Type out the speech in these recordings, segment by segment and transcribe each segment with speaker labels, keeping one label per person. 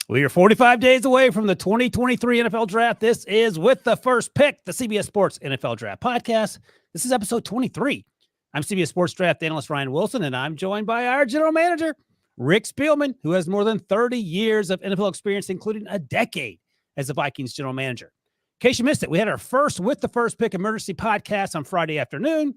Speaker 1: We are 45 days away from the 2023 NFL Draft. This is With the First Pick, the CBS Sports NFL Draft Podcast. This is episode 23. I'm CBS Sports Draft Analyst Ryan Wilson, and I'm joined by our General Manager, Rick Spielman, who has more than 30 years of NFL experience, including a decade as the Vikings General Manager. In case you missed it, we had our first With the First Pick emergency podcast on Friday afternoon,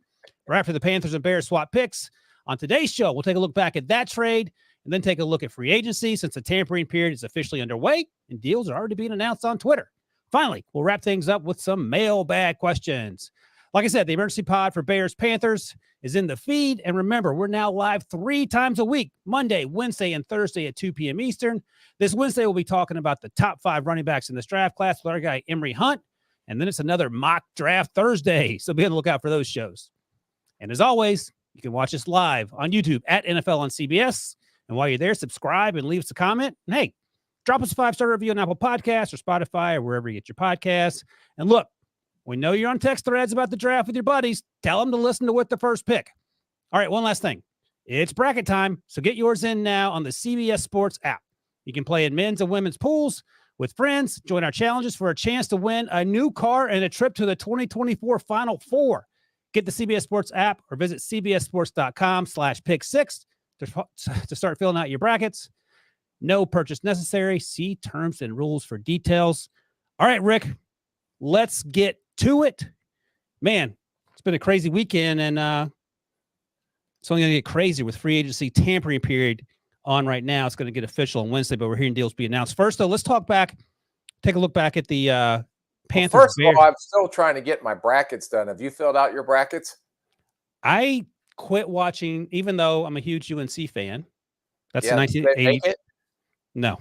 Speaker 1: right after the Panthers and Bears swap picks. On today's show, we'll take a look back at that trade, and then take a look at free agency since the tampering period is officially underway and deals are already being announced on Twitter. Finally, we'll wrap things up with some mailbag questions. Like I said, the emergency pod for Bears-Panthers is in the feed. And remember, we're now live 3 times a week, Monday, Wednesday, and Thursday at 2 p.m. Eastern. This Wednesday, we'll be talking about the top 5 running backs in this draft class with our guy, Emery Hunt. And then it's another mock draft Thursday. So be on the lookout for those shows. And as always, you can watch us live on YouTube at NFL on CBS. And while you're there, subscribe and leave us a comment. And hey, drop us a 5-star review on Apple Podcasts or Spotify or wherever you get your podcasts. And look, we know you're on text threads about the draft with your buddies. Tell them to listen to With the First Pick. All right, one last thing. It's bracket time, so get yours in now on the CBS Sports app. You can play in men's and women's pools with friends. Join our challenges for a chance to win a new car and a trip to the 2024 Final Four. Get the CBS Sports app or visit cbssports.com/pick6 to start filling out your brackets. No purchase necessary. See terms and rules for details. All right, Rick, let's get to it. Man, it's been a crazy weekend, and it's only going to get crazier with free agency tampering period on right now. It's going to get official on Wednesday, but we're hearing deals be announced. First, though, let's take a look back at the Panthers.
Speaker 2: Well, first of all, I'm still trying to get my brackets done. Have you filled out your brackets?
Speaker 1: I quit watching, even though I'm a huge UNC fan. That's the 1980s. No,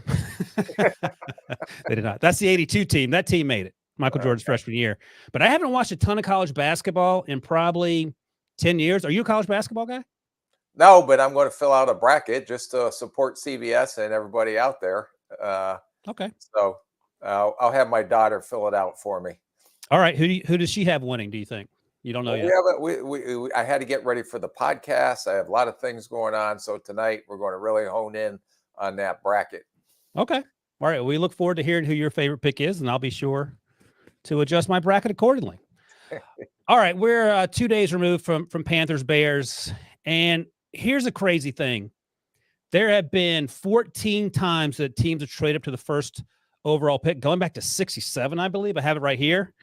Speaker 1: they did not. That's the 82 team. That team made it. Michael Jordan's freshman year. But I haven't watched a ton of college basketball in probably 10 years. Are you a college basketball guy?
Speaker 2: No, but I'm going to fill out a bracket just to support CBS and everybody out there.
Speaker 1: Okay.
Speaker 2: So I'll have my daughter fill it out for me.
Speaker 1: All right. Who does she have winning, do you think? You don't know yet.
Speaker 2: Yeah, I had to get ready for the podcast. I have a lot of things going on. So tonight we're going to really hone in on that bracket.
Speaker 1: Okay. All right. We look forward to hearing who your favorite pick is, and I'll be sure to adjust my bracket accordingly. All right. We're 2 days removed from Panthers Bears. And here's a crazy thing. There have been 14 times that teams have traded up to the first overall pick, going back to 67, I believe. I have it right here.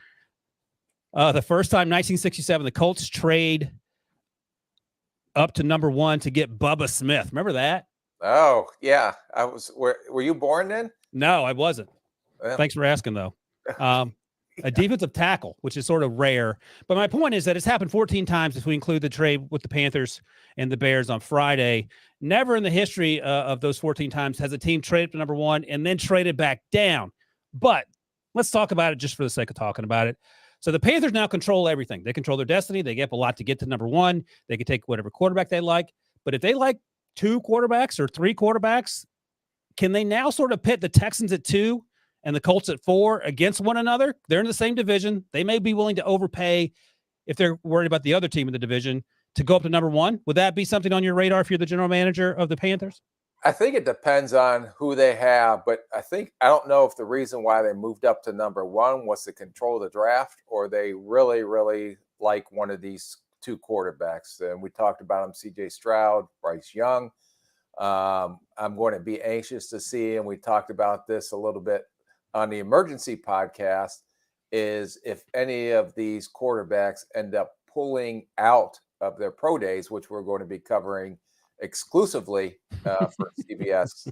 Speaker 1: The first time, 1967, the Colts trade up to number 1 to get Bubba Smith. Remember that?
Speaker 2: Oh, yeah. I was. Were you born then?
Speaker 1: No, I wasn't. Well, thanks for asking, though. A defensive tackle, which is sort of rare. But my point is that it's happened 14 times if we include the trade with the Panthers and the Bears on Friday. Never in the history of those 14 times has a team traded to number 1 and then traded back down. But let's talk about it just for the sake of talking about it. So the Panthers now control everything. They control their destiny. They get up a lot to get to number 1. They can take whatever quarterback they like. But if they like 2 quarterbacks or 3 quarterbacks, can they now sort of pit the Texans at 2 and the Colts at 4 against one another? They're in the same division. They may be willing to overpay if they're worried about the other team in the division to go up to number 1. Would that be something on your radar if you're the general manager of the Panthers?
Speaker 2: I think it depends on who they have, but I don't know if the reason why they moved up to number 1 was to control the draft, or they really, really like one of these 2 quarterbacks. And we talked about them, C.J. Stroud, Bryce Young. I'm going to be anxious to see, and we talked about this a little bit on the emergency podcast, is if any of these quarterbacks end up pulling out of their pro days, which we're going to be covering exclusively for CBS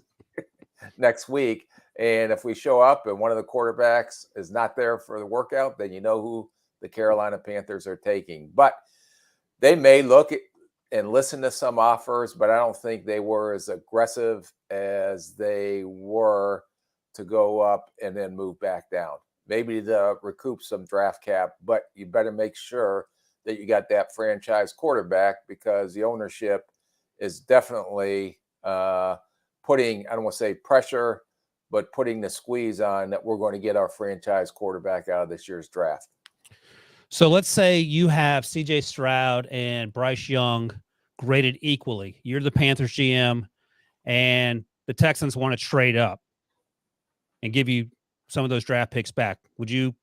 Speaker 2: next week. And if we show up and one of the quarterbacks is not there for the workout, then you know who the Carolina Panthers are taking. But they may look at and listen to some offers, but I don't think they were as aggressive as they were to go up and then move back down. Maybe to recoup some draft cap, but you better make sure that you got that franchise quarterback, because the ownership is definitely putting, I don't want to say pressure, but putting the squeeze on that we're going to get our franchise quarterback out of this year's draft.
Speaker 1: So let's say you have C.J. Stroud and Bryce Young graded equally. You're the Panthers GM, and the Texans want to trade up. and give you some of those draft picks back. Would you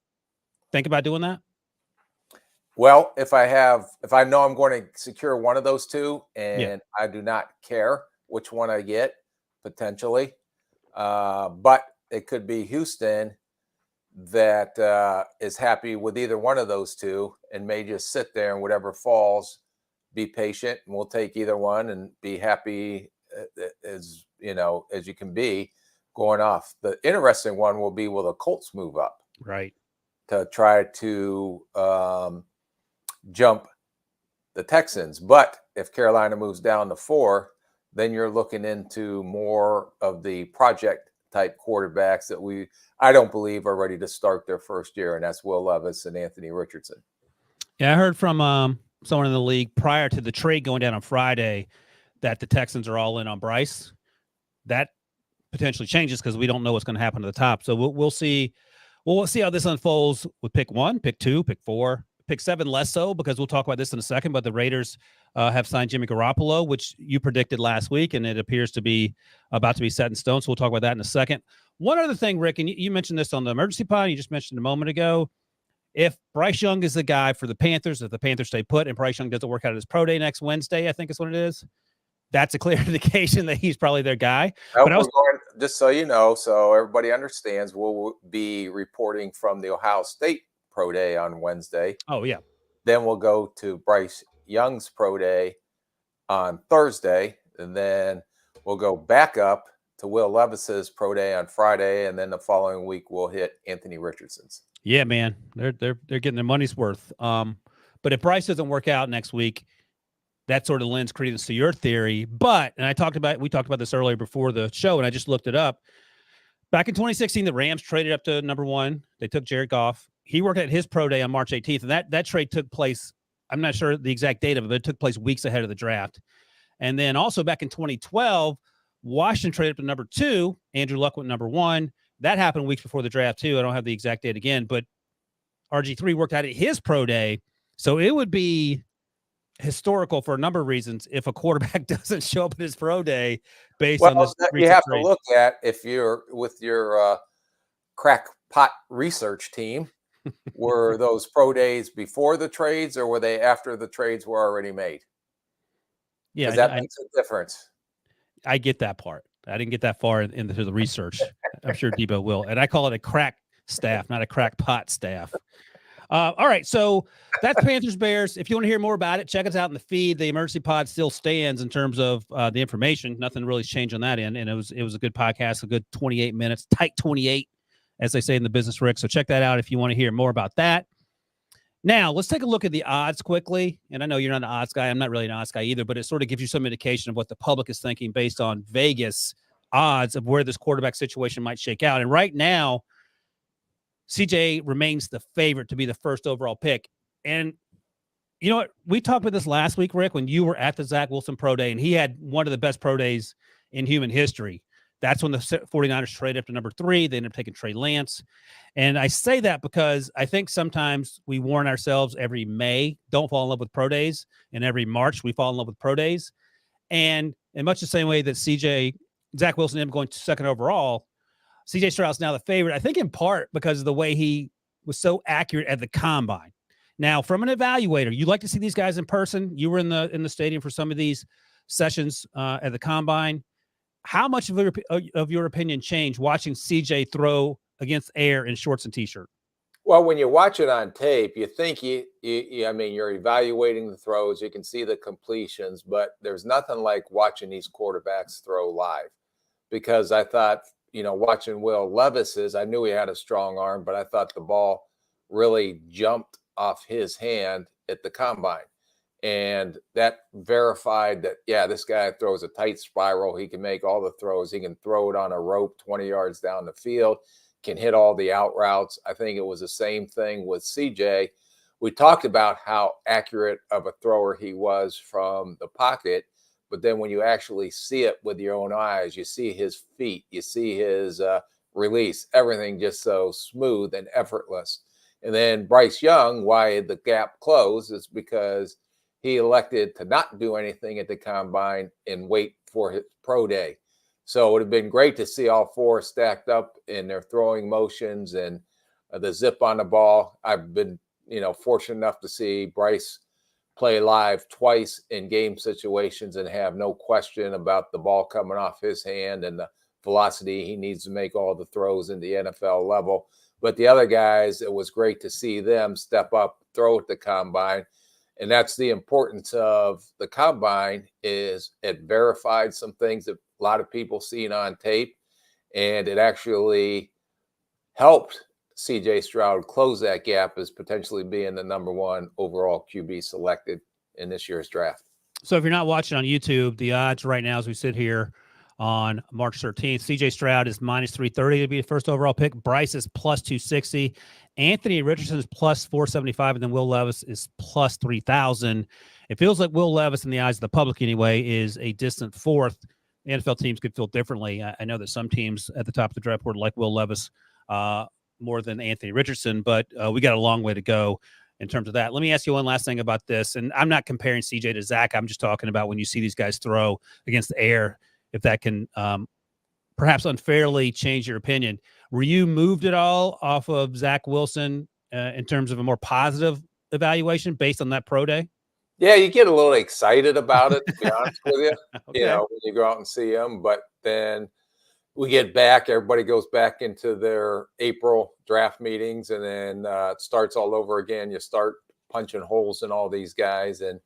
Speaker 1: think about doing that?
Speaker 2: Well, if I know I'm going to secure one of those two, and I do not care which one I get, potentially, but it could be Houston that is happy with either one of those two and may just sit there and whatever falls, be patient, and we'll take either one and be happy as you can be going off. The interesting one will be, will the Colts move up?
Speaker 1: Right.
Speaker 2: To try to jump the Texans. But if Carolina moves down to 4, then you're looking into more of the project type quarterbacks that I don't believe are ready to start their first year, and that's Will Levis and Anthony Richardson.
Speaker 1: Yeah, I heard from someone in the league prior to the trade going down on Friday that the Texans are all in on Bryce. That potentially changes because we don't know what's going to happen to the top. So we'll see. We'll see how this unfolds with pick 1, pick 2, pick 4, pick 7 less so, because we'll talk about this in a second. But the Raiders have signed Jimmy Garoppolo, which you predicted last week, and it appears to be about to be set in stone. So we'll talk about that in a second. One other thing, Rick, and you mentioned this on the emergency pod, you just mentioned a moment ago. If Bryce Young is the guy for the Panthers, if the Panthers stay put and Bryce Young doesn't work out at his pro day next Wednesday, I think is what it is, that's a clear indication that he's probably their guy. But
Speaker 2: just so you know, so everybody understands, we'll be reporting from the Ohio State pro day on Wednesday.
Speaker 1: Oh, yeah.
Speaker 2: Then we'll go to Bryce Young's pro day on Thursday, and then we'll go back up to Will Levis's pro day on Friday, and then the following week we'll hit Anthony Richardson's.
Speaker 1: Yeah, man, they're getting their money's worth. But if Bryce doesn't work out next week, that sort of lends credence to your theory. But, and we talked about this earlier before the show, and I just looked it up. Back in 2016, the Rams traded up to number 1. They took Jared Goff. He worked at his pro day on March 18th, and that trade took place. I'm not sure the exact date of it, but it took place weeks ahead of the draft. And then also back in 2012, Washington traded up to number 2. Andrew Luck went number 1. That happened weeks before the draft too. I don't have the exact date again, but RG3 worked out at his pro day. So it would be historical for a number of reasons if a quarterback doesn't show up at his pro day based on this.
Speaker 2: You have to look at, if you're with your crackpot research team, were those pro days before the trades or were they after the trades were already made?
Speaker 1: Yeah,
Speaker 2: that makes a difference.
Speaker 1: I get that part. I didn't get that far into the research. I'm sure Debo will. And I call it a crack staff, not a crackpot staff. All right, so that's Panthers Bears. If you want to hear more about it, check us out in the feed. The emergency pod still stands in terms of the information. Nothing really has changed on that end, and it was a good podcast, a good 28 minutes, tight 28, as they say in the business, Rick. So check that out if you want to hear more about that. Now, let's take a look at the odds quickly. And I know you're not an odds guy. I'm not really an odds guy either, but it sort of gives you some indication of what the public is thinking based on Vegas odds of where this quarterback situation might shake out. And right now, CJ remains the favorite to be the first overall pick. And you know what? We talked about this last week, Rick, when you were at the Zach Wilson pro day, and he had one of the best pro days in human history. That's when the 49ers traded up to number 3. They ended up taking Trey Lance. And I say that because I think sometimes we warn ourselves every May, don't fall in love with pro days. And every March, we fall in love with pro days. And in much the same way that Zach Wilson ended up going to second overall, CJ Stroud's now the favorite, I think in part because of the way he was so accurate at the combine. Now, from an evaluator, you like to see these guys in person. You were in the stadium for some of these sessions at the combine. How much of your opinion changed watching CJ throw against air in shorts and T-shirt?
Speaker 2: Well, when you watch it on tape, you think you're evaluating the throws. You can see the completions, but there's nothing like watching these quarterbacks throw live, because I thought, watching Will Levis's, I knew he had a strong arm, but I thought the ball really jumped off his hand at the combine. And that verified that, yeah, this guy throws a tight spiral. He can make all the throws. He can throw it on a rope 20 yards down the field, can hit all the out routes. I think it was the same thing with CJ. We talked about how accurate of a thrower he was from the pocket, but then when you actually see it with your own eyes, you see his feet, you see his release, everything just so smooth and effortless. And then Bryce Young, why the gap closed is because he elected to not do anything at the combine and wait for his pro day. So it would have been great to see all four stacked up in their throwing motions and the zip on the ball. I've been, fortunate enough to see Bryce play live twice in game situations and have no question about the ball coming off his hand and the velocity he needs to make all the throws in the NFL level. But the other guys, it was great to see them step up, throw at the combine. And that's the importance of the combine, is it verified some things that a lot of people seen on tape, and it actually helped CJ Stroud close that gap as potentially being the number one overall QB selected in this year's draft.
Speaker 1: So if you're not watching on YouTube, the odds right now as we sit here on March 13th, CJ Stroud is minus 330 to be the first overall pick. Bryce is plus 260. Anthony Richardson is plus 475, and then Will Levis is plus 3,000. It feels like Will Levis, in the eyes of the public anyway, is a distant fourth. The NFL teams could feel differently. I know that some teams at the top of the draft board like Will Levis more than Anthony Richardson, but we got a long way to go in terms of that. Let me ask you one last thing about this, and I'm not comparing CJ to Zach. I'm just talking about when you see these guys throw against the air, if that can perhaps unfairly change your opinion. Were you moved at all off of Zach Wilson in terms of a more positive evaluation based on that pro day?
Speaker 2: Yeah, you get a little excited about it, to be honest with you,
Speaker 1: Okay.
Speaker 2: when you go out and see them. But then we get back, everybody goes back into their April draft meetings, and then it starts all over again. You start punching holes in all these guys, and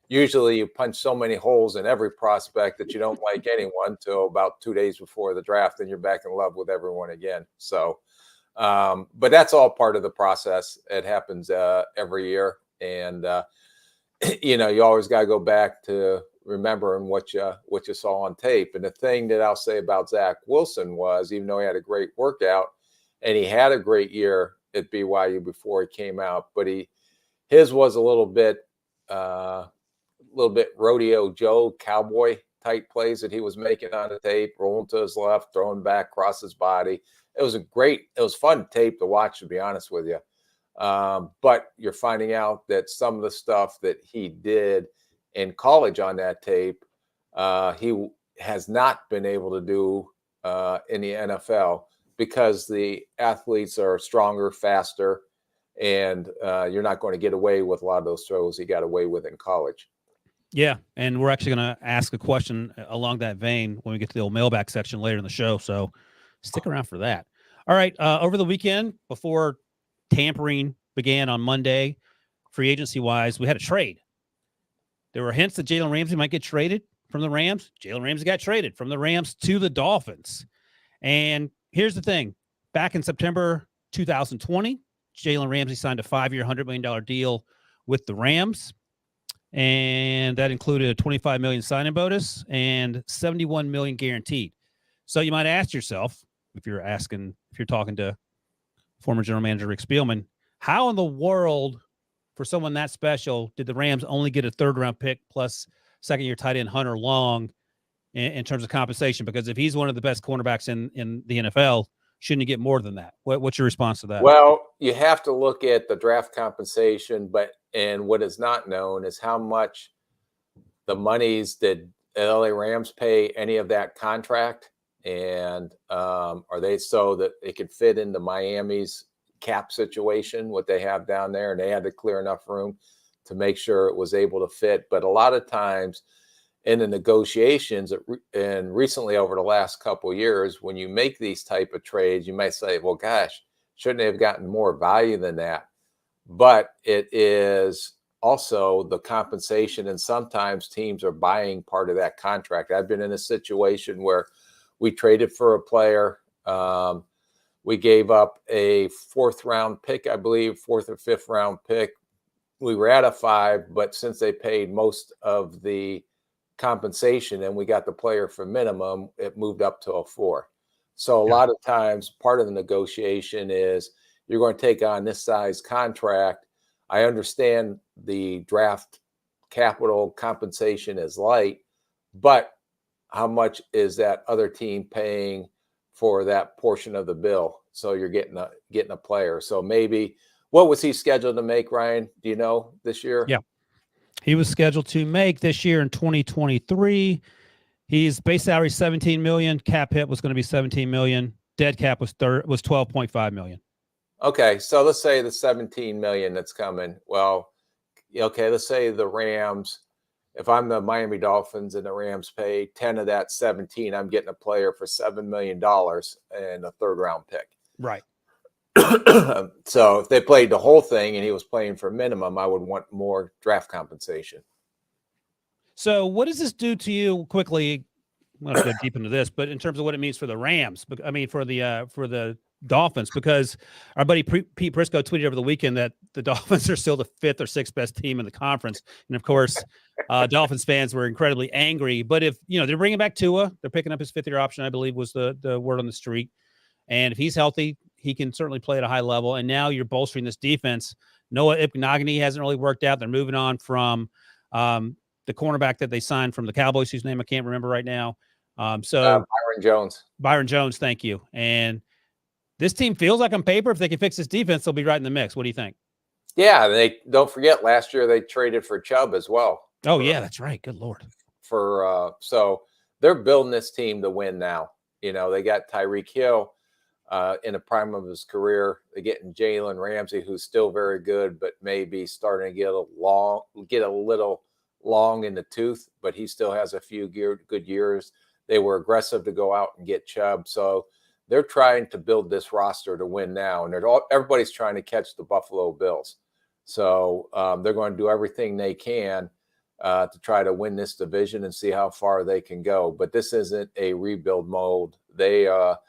Speaker 2: usually you punch so many holes in every prospect that you don't like anyone till about 2 days before the draft, and you're back in love with everyone again. So, but that's all part of the process. It happens every year. And, you always got to go back to remembering what you saw on tape. And the thing that I'll say about Zach Wilson was, even though he had a great workout and he had a great year at BYU before he came out, but his was a little bit rodeo Joe cowboy type plays that he was making on the tape, rolling to his left, throwing back across his body. It was fun tape to watch, to be honest with you. But you're finding out that some of the stuff that he did in college on that tape, he has not been able to do in the NFL, because the athletes are stronger, faster, and you're not going to get away with a lot of those throws he got away with in college.
Speaker 1: Yeah, and we're actually going to ask a question along that vein when we get to the old mailbag section later in the show, so stick around for that. All right, over the weekend, before tampering began on Monday, free agency-wise, we had a trade. There were hints that Jalen Ramsey might get traded from the Rams. Jalen Ramsey got traded from the Rams to the Dolphins. And here's the thing. Back in September 2020, Jalen Ramsey signed a 5-year, $100 million deal with the Rams. And that included a $25 million signing bonus and $71 million guaranteed. So you might ask yourself, if you're talking to former general manager Rick Spielman, how in the world, for someone that special, did the Rams only get a third-round pick plus second-year tight end Hunter Long in terms of compensation? Because if he's one of the best cornerbacks in the NFL, shouldn't he get more than that? What's your response to that?
Speaker 2: Well, you have to look at the draft compensation, and what is not known is how much the monies did LA Rams pay any of that contract, and are they so that it could fit into Miami's cap situation, what they have down there, and they had to clear enough room to make sure it was able to fit. But a lot of times in the negotiations, and recently over the last couple of years, when you make these type of trades, you might say, well, gosh, shouldn't they have gotten more value than that? But it is also the compensation, and sometimes teams are buying part of that contract. I've been in a situation where we traded for a player. We gave up a 4th-round pick, I believe, 4th or 5th-round pick. We were at a 5, but since they paid most of the compensation and we got the player for minimum, it moved up to a 4. So a lot of times part of the negotiation is you're going to take on this size contract. I understand the draft capital compensation is light, but how much is that other team paying for that portion of the bill? So you're getting a player. So maybe, what was he scheduled to make, Ryan? Do you know, this year?
Speaker 1: Yeah. He was scheduled to make this year in 2023 He's base salary $17 million. Cap hit was going to be $17 million. Dead cap was $12.5 million.
Speaker 2: Okay, so let's say the $17 million that's coming. Well, okay, let's say the Rams. If I'm the Miami Dolphins and the Rams pay 10 of that 17, I'm getting a player for $7 million and a third-round pick.
Speaker 1: Right.
Speaker 2: So if they played the whole thing and he was playing for minimum, I would want more draft compensation.
Speaker 1: So what does this do to you quickly? I'm not going to go deep into this, but in terms of what it means for the Rams, I mean, for the Dolphins, because our buddy Pete Prisco tweeted over the weekend that the Dolphins are still the 5th or 6th best team in the conference. And of course, Dolphins fans were incredibly angry, but if, they're bringing back Tua, they're picking up his 5th-year option, I believe was the word on the street. And if he's healthy, he can certainly play at a high level. And now you're bolstering this defense. Noah Igbinoghene hasn't really worked out. They're moving on from, the cornerback that they signed from the Cowboys, whose name I can't remember right now.
Speaker 2: Byron Jones.
Speaker 1: Thank you. And this team feels like on paper, if they can fix this defense, they'll be right in the mix. What do you think?
Speaker 2: Yeah, they don't forget last year they traded for Chubb as well.
Speaker 1: Oh, yeah, that's right. Good Lord.
Speaker 2: So they're building this team to win now. They got Tyreek Hill in the prime of his career. They're getting Jalen Ramsey, who's still very good, but maybe starting to get a little long in the tooth, but he still has a few good years. They were aggressive to go out and get Chubb. So they're trying to build this roster to win now. And everybody's trying to catch the Buffalo Bills. So they're going to do everything they can to try to win this division and see how far they can go. But this isn't a rebuild mode. They are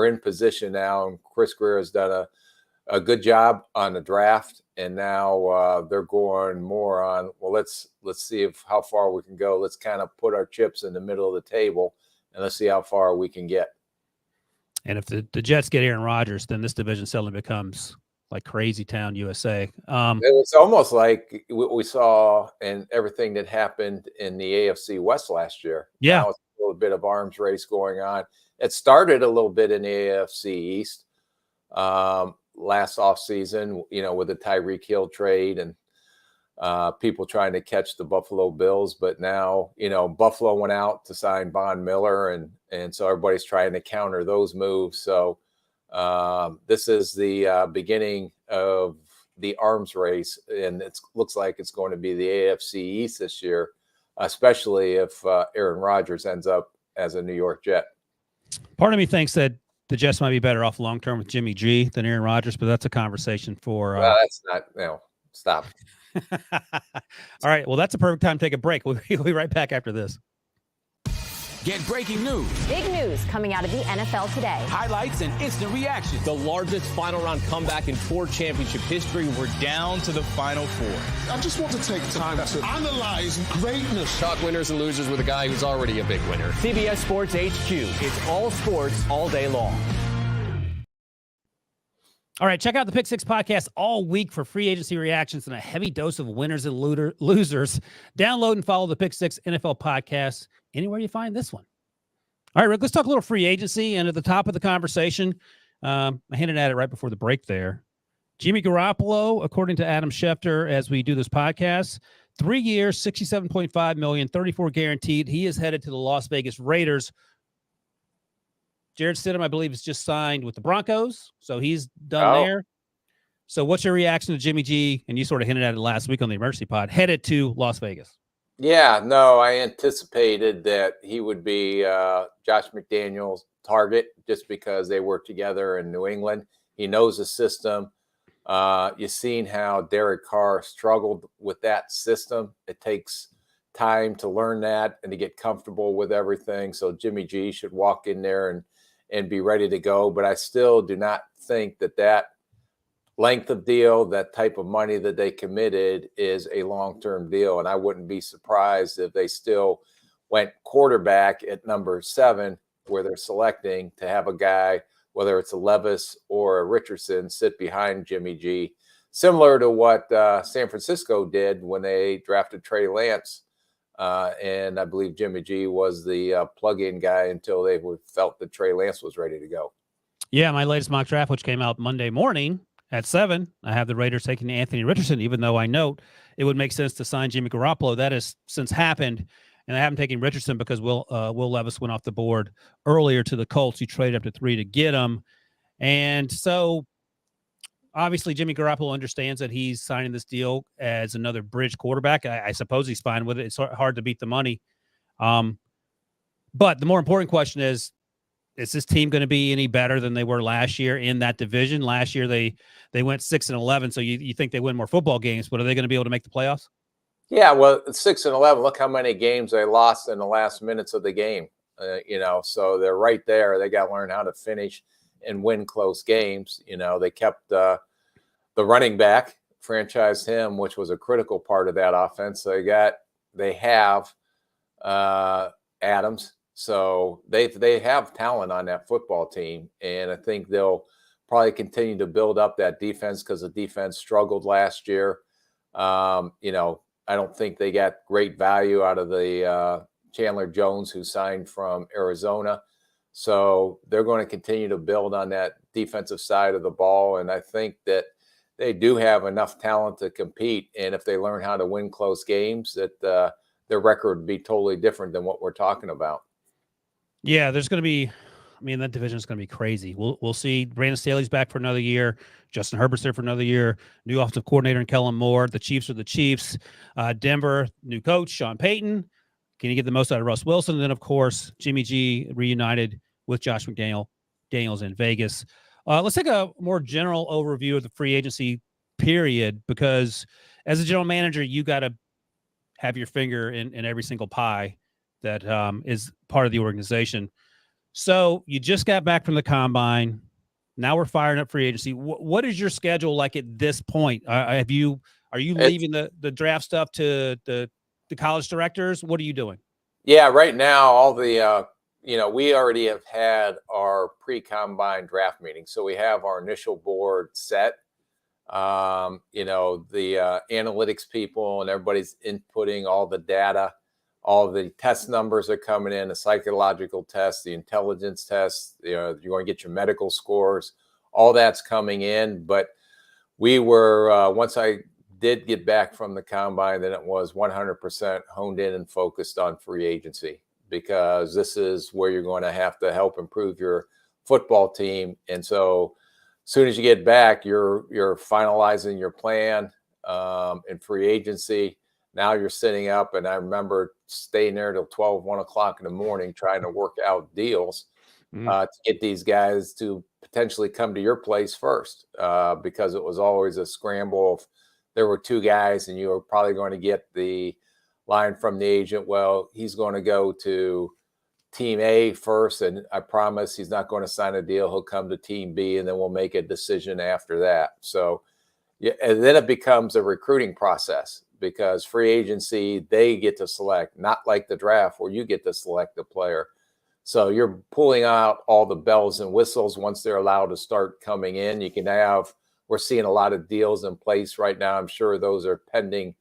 Speaker 2: in position now. And Chris Greer has done a good job on the draft. And now they're going more on, well, let's see how far we can go. Let's kind of put our chips in the middle of the table and let's see how far we can get.
Speaker 1: And if the Jets get Aaron Rodgers, then this division suddenly becomes like crazy town USA.
Speaker 2: It was almost like what we saw and everything that happened in the AFC West last year.
Speaker 1: Yeah.
Speaker 2: Now it's a little bit of arms race going on. It started a little bit in the AFC East. Last offseason, with the Tyreek Hill trade and people trying to catch the Buffalo Bills. But now, Buffalo went out to sign Von Miller, and so everybody's trying to counter those moves. So this is the beginning of the arms race, and it looks like it's going to be the AFC East this year, especially if Aaron Rodgers ends up as a New York Jet.
Speaker 1: Part of me thinks that the Jets might be better off long-term with Jimmy G than Aaron Rodgers, but that's a conversation for...
Speaker 2: Well, that's not, stop.
Speaker 1: All right. Well, that's a perfect time to take a break. We'll be right back after this.
Speaker 3: Get breaking news.
Speaker 4: Big news coming out of the NFL today.
Speaker 3: Highlights and instant reactions.
Speaker 5: The largest final round comeback in tour championship history. We're down to the final 4.
Speaker 6: I just want to take time to analyze greatness.
Speaker 5: Talk winners and losers with a guy who's already a big winner.
Speaker 7: CBS Sports HQ. It's all sports all day long.
Speaker 1: All right, check out the Pick Six podcast all week for free agency reactions and a heavy dose of winners and losers. Download and follow the Pick Six NFL podcast anywhere you find this one. All right, Rick, let's talk a little free agency. And at the top of the conversation, I hinted at it right before the break there. Jimmy Garoppolo, according to Adam Schefter, as we do this podcast, 3 years, $67.5 million, 34 guaranteed. He is headed to the Las Vegas Raiders. Jared Stidham, I believe, is just signed with the Broncos, so he's done there. So what's your reaction to Jimmy G? And you sort of hinted at it last week on the emergency pod, headed to Las Vegas.
Speaker 2: Yeah, no, I anticipated that he would be Josh McDaniels' target just because they work together in New England. He knows the system. You've seen how Derek Carr struggled with that system. It takes time to learn that and to get comfortable with everything. So Jimmy G should walk in there and be ready to go. But I still do not think that length of deal, that type of money that they committed is a long-term deal. And I wouldn't be surprised if they still went quarterback at number 7, where they're selecting to have a guy, whether it's a Levis or a Richardson, sit behind Jimmy G, similar to what San Francisco did when they drafted Trey Lance. And I believe Jimmy G was the plug-in guy until they felt that Trey Lance was ready to go.
Speaker 1: Yeah, my latest mock draft, which came out Monday morning at 7, I have the Raiders taking Anthony Richardson, even though I note it would make sense to sign Jimmy Garoppolo. That has since happened. and I haven't taken Richardson because Will Levis went off the board earlier to the Colts. You traded up to 3 to get him. And so obviously Jimmy Garoppolo understands that he's signing this deal as another bridge quarterback. I suppose he's fine with it. It's hard to beat the money. But the more important question is this team going to be any better than they were last year in that division? Last year, they went 6-11. So you think they win more football games, but are they going to be able to make the playoffs?
Speaker 2: Yeah, well, 6-11. Look how many games they lost in the last minutes of the game. So they're right there. They got to learn how to finish and win close games. They kept the running back, franchised him, which was a critical part of that offense. So they have Adams. So they have talent on that football team, and I think they'll probably continue to build up that defense because the defense struggled last year. I don't think they got great value out of the Chandler Jones, who signed from Arizona. So they're going to continue to build on that defensive side of the ball, and I think that they do have enough talent to compete. And if they learn how to win close games, that their record would be totally different than what we're talking about.
Speaker 1: Yeah, there's going to be, that division is going to be crazy. We'll see. Brandon Staley's back for another year. Justin Herbert's there for another year. New offensive coordinator and Kellen Moore. The Chiefs are the Chiefs. Denver, new coach, Sean Payton. Can you get the most out of Russ Wilson? And then, of course, Jimmy G reunited with Josh McDaniels in Vegas. Let's take a more general overview of the free agency period, because as a general manager, you got to have your finger in every single pie that is part of the organization. So you just got back from the combine. Now we're firing up free agency. What is your schedule like at this point? Are you leaving the draft stuff to the college directors? What are you doing?
Speaker 2: Yeah, right now, all the, we already have had our pre-combine draft meeting. So we have our initial board set. The analytics people and everybody's inputting all the data. All the test numbers are coming in, the psychological tests, the intelligence tests, you're going to get your medical scores, all that's coming in. But we were, once I did get back from the combine, then it was 100% honed in and focused on free agency, because this is where you're going to have to help improve your football team. And so as soon as you get back, you're finalizing your plan in free agency. Now you're sitting up, and I remember staying there till 1 o'clock in the morning trying to work out deals to get these guys to potentially come to your place first, because it was always a scramble. If there were 2 guys and you were probably going to get the line from the agent, well, he's going to go to team A first, and I promise he's not going to sign a deal. He'll come to team B, and then we'll make a decision after that. So, yeah, and then it becomes a recruiting process, because free agency, they get to select, not like the draft where you get to select the player. So you're pulling out all the bells and whistles once they're allowed to start coming in. We're seeing a lot of deals in place right now. I'm sure those are pending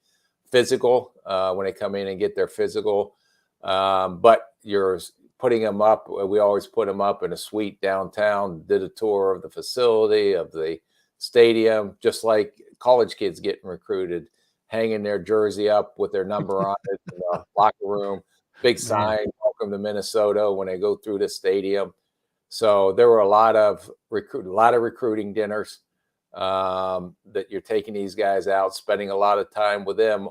Speaker 2: physical when they come in and get their physical. But you're putting them up. We always put them up in a suite downtown, did a tour of the facility, of the stadium, just like college kids getting recruited, hanging their jersey up with their number on it in the locker room, big sign, welcome to Minnesota, when they go through the stadium. So there were a lot of recruiting dinners that you're taking these guys out, spending a lot of time with them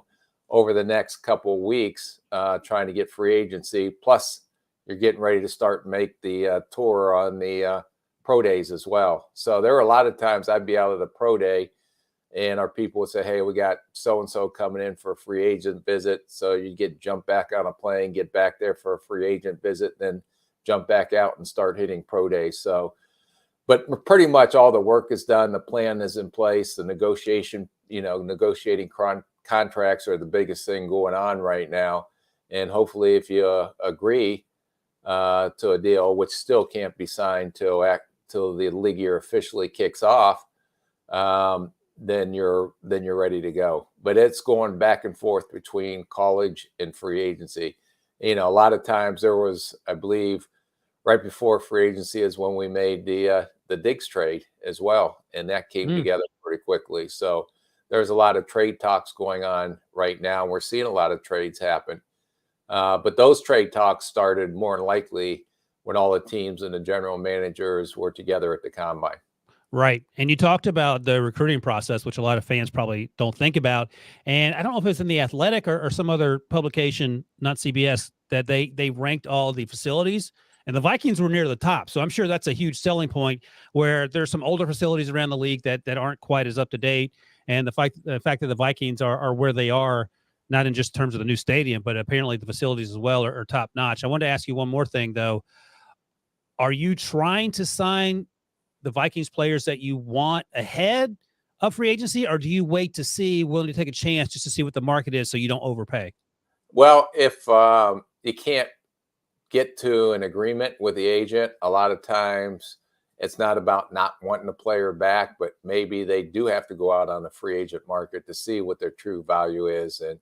Speaker 2: over the next couple of weeks, trying to get free agency. Plus, you're getting ready to start and make the tour on the pro days as well. So there were a lot of times I'd be out of the pro day, and our people would say, hey, we got so-and-so coming in for a free agent visit. So you jump back on a plane, get back there for a free agent visit, then jump back out and start hitting pro days. So, but pretty much all the work is done. The plan is in place. The negotiating contracts are the biggest thing going on right now. And hopefully if you agree to a deal, which still can't be signed till the league year officially kicks off, then you're ready to go. But it's going back and forth between college and free agency. A lot of times there was, I believe, right before free agency is when we made the Diggs trade as well, and that came together pretty quickly. So there's a lot of trade talks going on right now. We're seeing a lot of trades happen. But those trade talks started more than likely when all the teams and the general managers were together at the combine.
Speaker 1: Right. And you talked about the recruiting process, which a lot of fans probably don't think about. And I don't know if it's in The Athletic or some other publication, not CBS, that they ranked all the facilities, and the Vikings were near the top. So I'm sure that's a huge selling point, where there's some older facilities around the league that aren't quite as up to date. And the fact that the Vikings are where they are, not in just terms of the new stadium, but apparently the facilities as well are top notch. I wanted to ask you one more thing, though. Are you trying to sign the Vikings players that you want ahead of free agency, or do you wait to see, willing to take a chance just to see what the market is so you don't overpay?
Speaker 2: Well, if you can't get to an agreement with the agent, a lot of times it's not about not wanting the player back, but maybe they do have to go out on the free agent market to see what their true value is. And,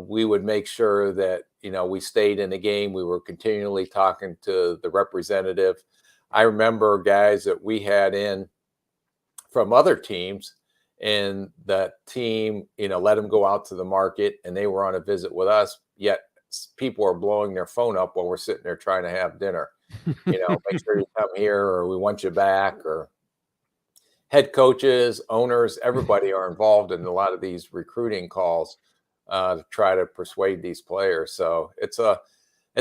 Speaker 2: we would make sure that, we stayed in the game. We were continually talking to the representative. I remember guys that we had in from other teams, and the team, let them go out to the market, and they were on a visit with us, yet people are blowing their phone up while we're sitting there trying to have dinner. Make sure you come here, or we want you back. Or head coaches, owners, everybody are involved in a lot of these recruiting calls to try to persuade these players. So it's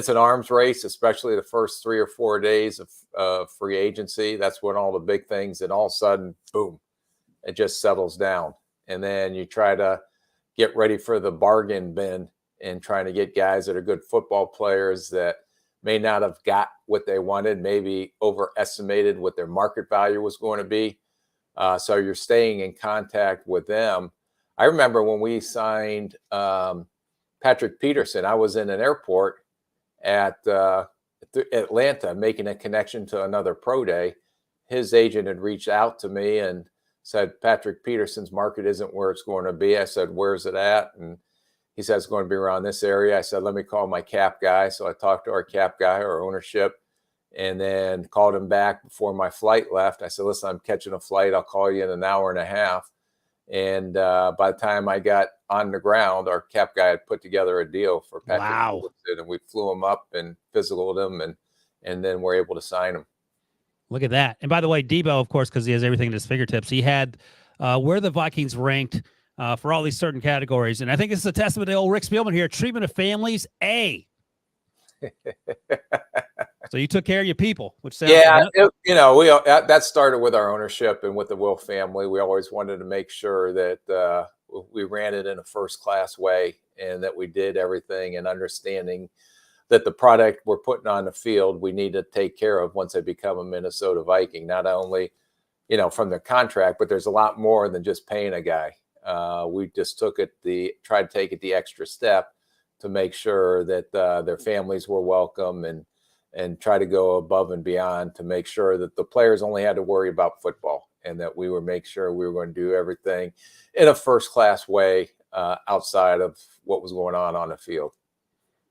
Speaker 2: an arms race, especially the first 3 or 4 days of free agency. That's when all the big things, and all of a sudden, boom, it just settles down. And then you try to get ready for the bargain bin and trying to get guys that are good football players that may not have got what they wanted, maybe overestimated what their market value was going to be. So you're staying in contact with them. I remember when we signed Patrick Peterson, I was in an airport at Atlanta making a connection to another pro day. His agent had reached out to me and said, Patrick Peterson's market isn't where it's going to be. I said, where's it at? And he said, it's going to be around this area. I said, let me call my cap guy. So I talked to our cap guy, our ownership, and then called him back before my flight left. I said, listen, I'm catching a flight. I'll call you in an hour and a half. And by the time I got on the ground, our cap guy had put together a deal for Patrick Peterson, and we flew him up and physicaled him, and then we're able to sign him.
Speaker 1: Look at that. And by the way, Debo, of course, because he has everything at his fingertips, he had where the Vikings ranked for all these certain categories. And I think this is a testament to old Rick Spielman here. Treatment of families, A. So you took care of your people, which sounds
Speaker 2: that started with our ownership and with the Will family. We always wanted to make sure that we ran it in a first-class way, and that we did everything and understanding that the product we're putting on the field, we need to take care of once they become a Minnesota Viking, not only, from their contract, but there's a lot more than just paying a guy. We just tried to take it the extra step to make sure that their families were welcome, and try to go above and beyond to make sure that the players only had to worry about football, and that we would make sure we were going to do everything in a first-class way outside of what was going on the field.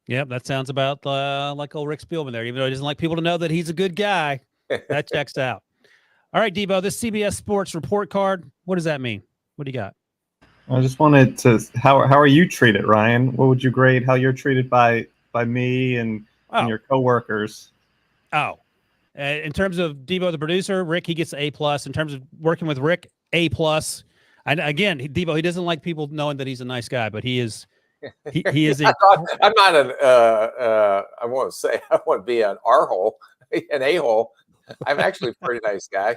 Speaker 1: Yep, that sounds about like old Rick Spielman there, even though he doesn't like people to know that he's a good guy. That checks out. All right, Debo, this CBS Sports report card, what does that mean? What do you got?
Speaker 8: I just wanted to, how are you treated, Ryan? What would you grade how you're treated by me and your coworkers?
Speaker 1: In terms of Debo, the producer, Rick, he gets A+. In terms of working with Rick, A+. And again, Debo, he doesn't like people knowing that he's a nice guy, but he is. He is.
Speaker 2: I'm not I want to be an R-hole, an A-hole. I'm actually a pretty nice guy.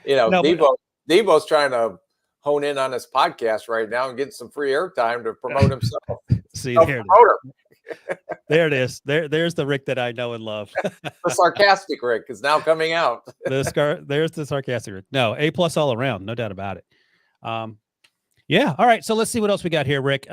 Speaker 2: Debo's trying to hone in on this podcast right now and get some free airtime to promote himself.
Speaker 1: See, there it is. There's the Rick that I know and love.
Speaker 2: The sarcastic Rick is now coming out.
Speaker 1: There's the sarcastic Rick. No, A+ all around, no doubt about it. Yeah. All right. So let's see what else we got here, Rick.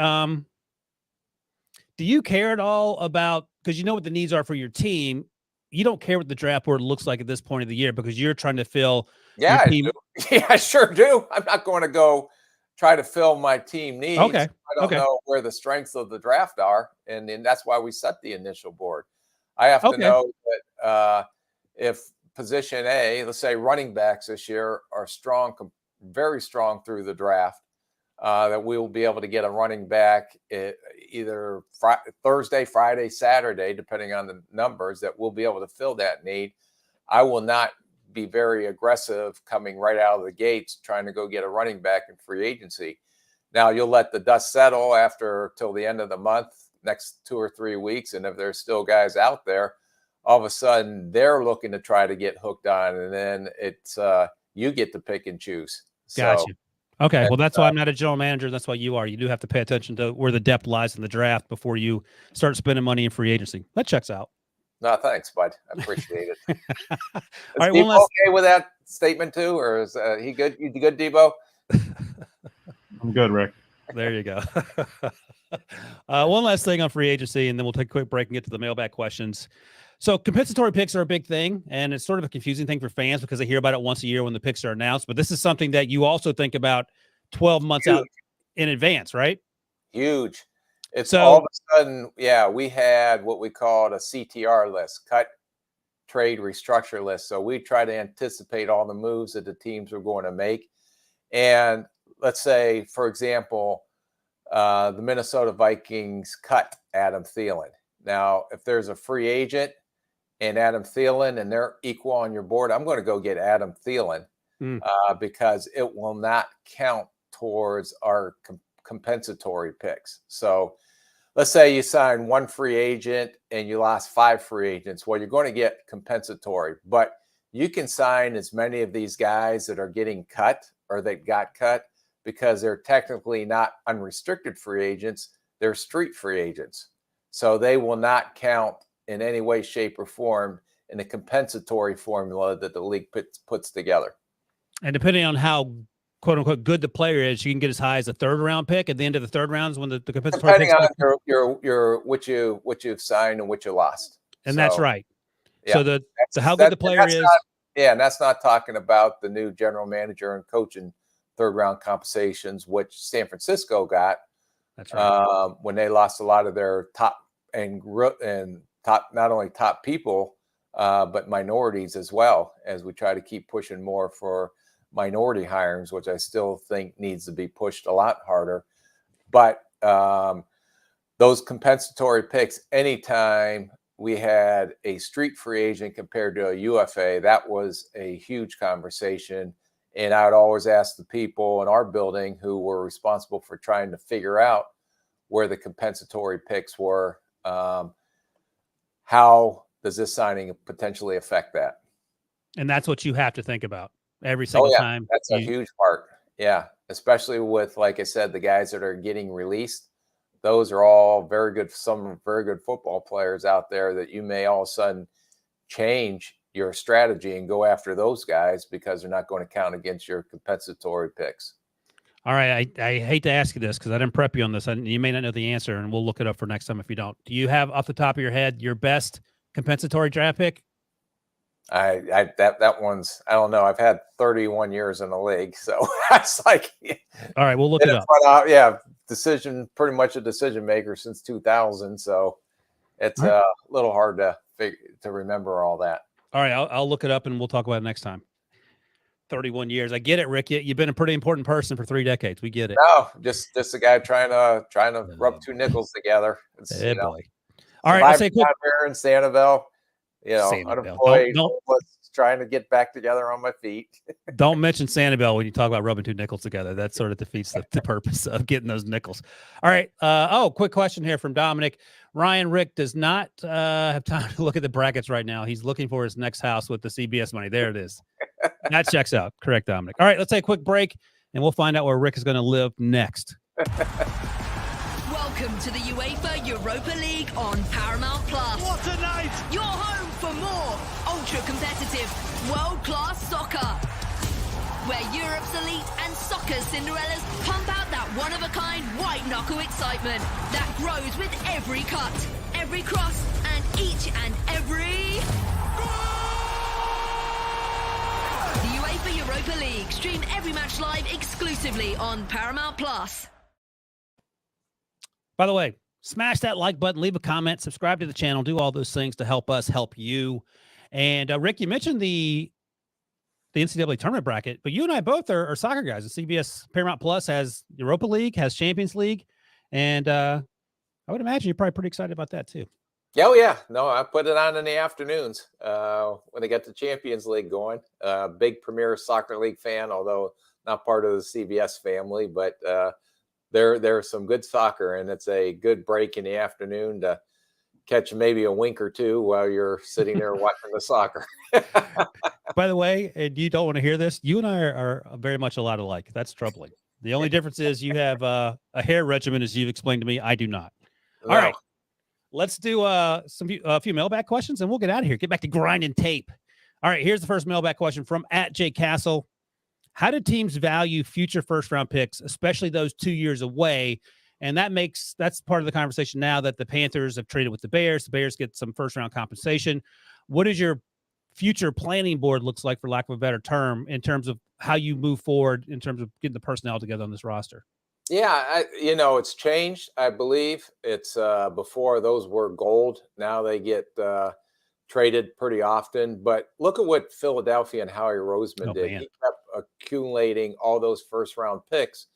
Speaker 1: Do you care at all about, because you know what the needs are for your team, you don't care what the draft board looks like at this point of the year because you're trying to fill
Speaker 2: your team. I do. Yeah, I sure do. I'm not going to go try to fill my team needs.
Speaker 1: Okay.
Speaker 2: I don't know where the strengths of the draft are, and that's why we set the initial board. I have to know that if position A, let's say running backs this year, are strong, very strong through the draft, that we will be able to get a running back either Thursday, Friday, Saturday, depending on the numbers, that we'll be able to fill that need. I will not be very aggressive coming right out of the gates trying to go get a running back in free agency. Now, you'll let the dust settle till the end of the month, next 2 or 3 weeks. And if there's still guys out there, all of a sudden they're looking to try to get hooked on. And then it's you get to pick and choose.
Speaker 1: Gotcha.
Speaker 2: So,
Speaker 1: okay. Well, that's why I'm not a general manager. That's why you are. You do have to pay attention to where the depth lies in the draft before you start spending money in free agency. That checks out.
Speaker 2: No, thanks, bud. I appreciate it.
Speaker 1: All
Speaker 2: Is
Speaker 1: right,
Speaker 2: Debo okay with that statement too, or is he good? You good, Debo?
Speaker 8: I'm good, Rick.
Speaker 1: There you go. One last thing on free agency, and then we'll take a quick break and get to the mailbag questions. So compensatory picks are a big thing, and it's sort of a confusing thing for fans because they hear about it once a year when the picks are announced. But this is something that you also think about 12 months out in advance, right?
Speaker 2: Huge. It's
Speaker 1: So-
Speaker 2: all of a sudden, we had what we called a CTR list, cut, trade, restructure list. So we try to anticipate all the moves that the teams were going to make. And let's say, for example, the Minnesota Vikings cut Adam Thielen. Now, if there's a free agent and Adam Thielen and they're equal on your board, I'm going to go get Adam Thielen because it will not count towards our compensatory picks. So let's say you sign one free agent and you lost 5 free agents. Well, you're going to get compensatory, but you can sign as many of these guys that are getting cut or that got cut because they're technically not unrestricted free agents. They're street free agents. So they will not count in any way, shape, or form in the compensatory formula that the league puts together.
Speaker 1: And depending on how quote unquote good the player is, you can get as high as a 3rd round pick at the end of the 3rd rounds when the compensatory
Speaker 2: Depending
Speaker 1: picks
Speaker 2: on your what you've signed and what you lost.
Speaker 1: and that's right.
Speaker 2: Yeah,
Speaker 1: So how good the player is.
Speaker 2: And that's not talking about the new general manager and coach and 3rd round compensations, which San Francisco got.
Speaker 1: That's right.
Speaker 2: When they lost a lot of their top not only top people, but minorities as well, as we try to keep pushing more for minority hirings, which I still think needs to be pushed a lot harder. But those compensatory picks, anytime we had a street free agent compared to a UFA, that was a huge conversation. And I would always ask the people in our building who were responsible for trying to figure out where the compensatory picks were, how does this signing potentially affect that?
Speaker 1: And that's what you have to think about every single time.
Speaker 2: That's a huge part. Yeah. Especially with, like I said, the guys that are getting released. Those are all some very good football players out there that you may all of a sudden change your strategy and go after those guys because they're not going to count against your compensatory picks.
Speaker 1: All right. I hate to ask you this because I didn't prep you on this. You may not know the answer, and we'll look it up for next time if you don't. Do you have off the top of your head your best compensatory draft pick?
Speaker 2: That one's, I don't know. I've had 31 years in the league, so that's like.
Speaker 1: All right, we'll look it up.
Speaker 2: Pretty much a decision maker since 2000. So it's a little hard to remember all that.
Speaker 1: All right, I'll look it up and we'll talk about it next time. 31 years. I get it, Rick. You've been a pretty important person for 3 decades. We get it.
Speaker 2: No, just a guy trying to rub 2 nickels together.
Speaker 1: Boy. All right, I'll say quick.
Speaker 2: Here in Sanibel, unemployed, homeless, trying to get back together on my feet.
Speaker 1: Don't mention Sanibel when you talk about rubbing 2 nickels together. That sort of defeats the purpose of getting those nickels. All right. Quick question here from Dominic. Ryan, Rick does not have time to look at the brackets right now. He's looking for his next house with the CBS money. There it is. That checks out. Correct, Dominic. All right, let's take a quick break, and we'll find out where Rick is going to live next.
Speaker 9: Welcome to the UEFA Europa League on Paramount Plus.
Speaker 6: What a night!
Speaker 9: Your home for more ultra-competitive, world-class soccer. Where Europe's elite and soccer's Cinderellas pump out that one-of-a-kind white-knuckle excitement that grows with every cut, every cross, and each and every... The UEFA Europa League. Stream every match live exclusively on Paramount Plus.
Speaker 1: By the way, smash that like button, leave a comment, subscribe to the channel, do all those things to help us help you. And Rick, you mentioned the the NCAA tournament bracket, but you and I both are soccer guys. The CBS Paramount Plus has Europa League, has Champions League, and I would imagine you're probably pretty excited about that too.
Speaker 2: Oh, yeah. No, I put it on in the afternoons when they get the Champions League going. Big Premier Soccer League fan, although not part of the CBS family, but there's some good soccer, and it's a good break in the afternoon to catch maybe a wink or two while you're sitting there watching the soccer.
Speaker 1: By the way, and you don't want to hear this, you and I are very much a lot alike. That's troubling. The only difference is you have a hair regimen, as you've explained to me. I do not.
Speaker 2: No.
Speaker 1: All right. Let's do a few mailbag questions, and we'll get out of here. Get back to grinding tape. All right, here's the first mailbag question from @JCastle. How do teams value future first-round picks, especially those 2 years away? And that's part of the conversation now that the Panthers have traded with the Bears. The Bears get some first-round compensation. What is your future planning board looks like, for lack of a better term, in terms of how you move forward in terms of getting the personnel together on this roster?
Speaker 2: Yeah, it's changed. I believe it's before those were gold. Now they get traded pretty often. But look at what Philadelphia and Howie Roseman did.
Speaker 1: Man.
Speaker 2: He kept accumulating all those first-round picks.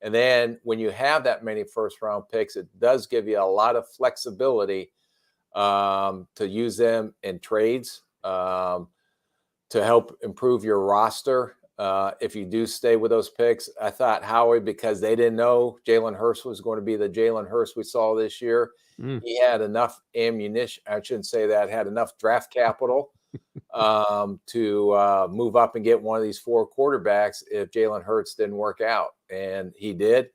Speaker 2: And then when you have that many first-round picks, it does give you a lot of flexibility to use them in trades to help improve your roster. If you do stay with those picks, I thought Howie, because they didn't know Jalen Hurts was going to be the Jalen Hurts we saw this year, he had enough ammunition. I shouldn't say that, had enough draft capital to move up and get one of these 4 quarterbacks if Jalen Hurts didn't work out. And he did.